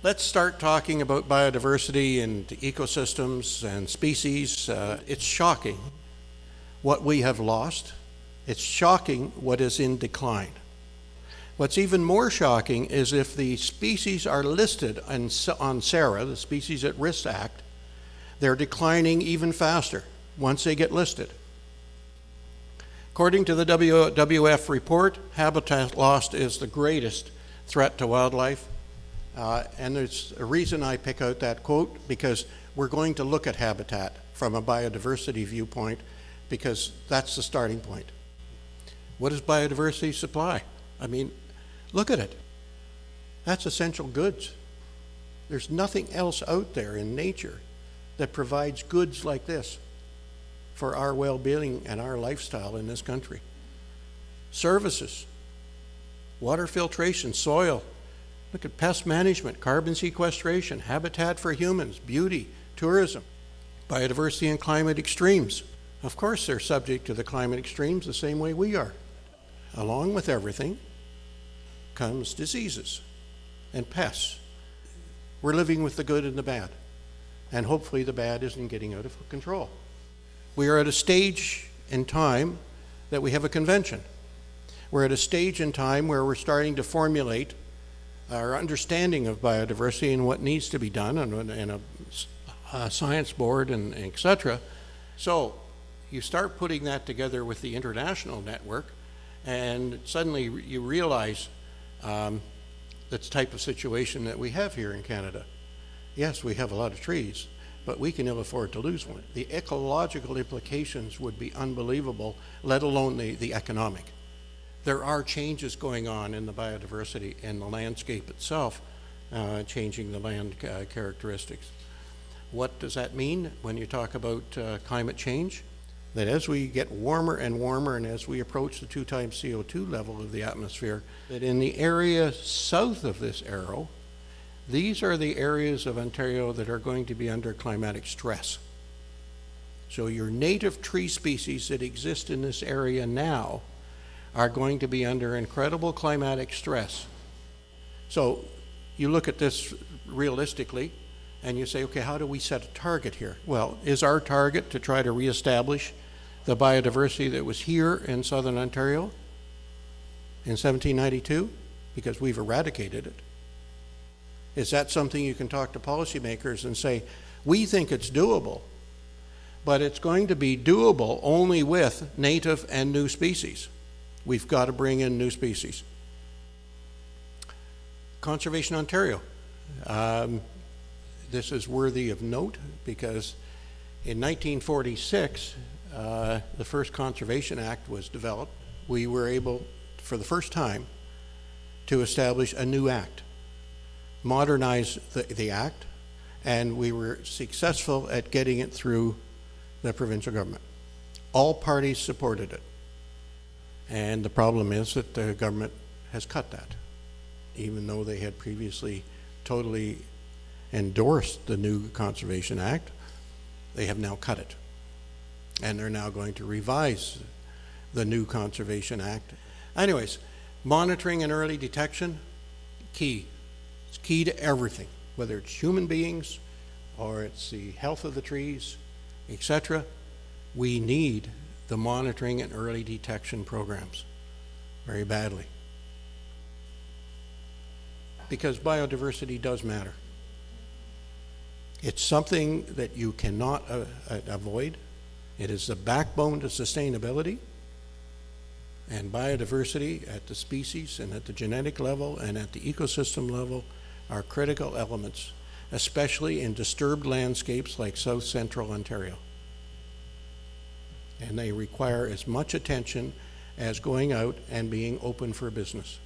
Let's start talking about biodiversity and ecosystems and species. It's shocking what we have lost. It's shocking what is in decline. What's even more shocking is if the species are listed on SARA, the Species at Risk Act, they're declining even faster once they get listed. According to the WWF report, habitat loss is the greatest threat to wildlife. And there's a reason I pick out that quote, because we're going to look at habitat from a biodiversity viewpoint, because that's the starting point. What does biodiversity supply? I mean, look at it. That's essential goods. There's nothing else out there in nature that provides goods like this for our well-being and our lifestyle in this country. Services, water filtration, soil. Look at pest management, carbon sequestration, habitat for humans, beauty, tourism, biodiversity and climate extremes. Of course, they're subject to the climate extremes the same way we are. Along with everything comes diseases and pests. We're living with the good and the bad, and hopefully the bad isn't getting out of control. We are at a stage in time that we have a convention. We're at a stage in time where we're starting to formulate our understanding of biodiversity and what needs to be done, and a science board and et cetera. So you start putting that together with the international network, and suddenly you realize the type of situation that we have here in Canada. Yes, we have a lot of trees, but we can ill afford to lose one. The ecological implications would be unbelievable, let alone the economic. There are changes going on in the biodiversity and the landscape itself, changing the land characteristics. What does that mean when you talk about climate change? That as we get warmer and warmer, and as we approach the 2 times CO2 level of the atmosphere, that in the area south of this arrow, these are the areas of Ontario that are going to be under climatic stress. So your native tree species that exist in this area now are going to be under incredible climatic stress. So you look at this realistically and you say, okay, how do we set a target here? Well, is our target to try to reestablish the biodiversity that was here in southern Ontario in 1792? Because we've eradicated it. Is that something you can talk to policymakers and say, we think it's doable, but it's going to be doable only with native and new species. We've got to bring in new species. Conservation Ontario. This is worthy of note because in 1946, the first Conservation Act was developed. We were able, for the first time, to establish a new act, modernize the act, and we were successful at getting it through the provincial government. All parties supported it. And the problem is that the government has cut that. Even though they had previously totally endorsed the new Conservation Act, they have now cut it. And they're now going to revise the new Conservation Act. Anyways, monitoring and early detection, key. It's key to everything, whether it's human beings or it's the health of the trees, etc. We need the monitoring and early detection programs very badly, because biodiversity does matter. It's something that you cannot avoid. It is the backbone to sustainability, and biodiversity at the species and at the genetic level and at the ecosystem level are critical elements, especially in disturbed landscapes like South Central Ontario. And they require as much attention as going out and being open for business.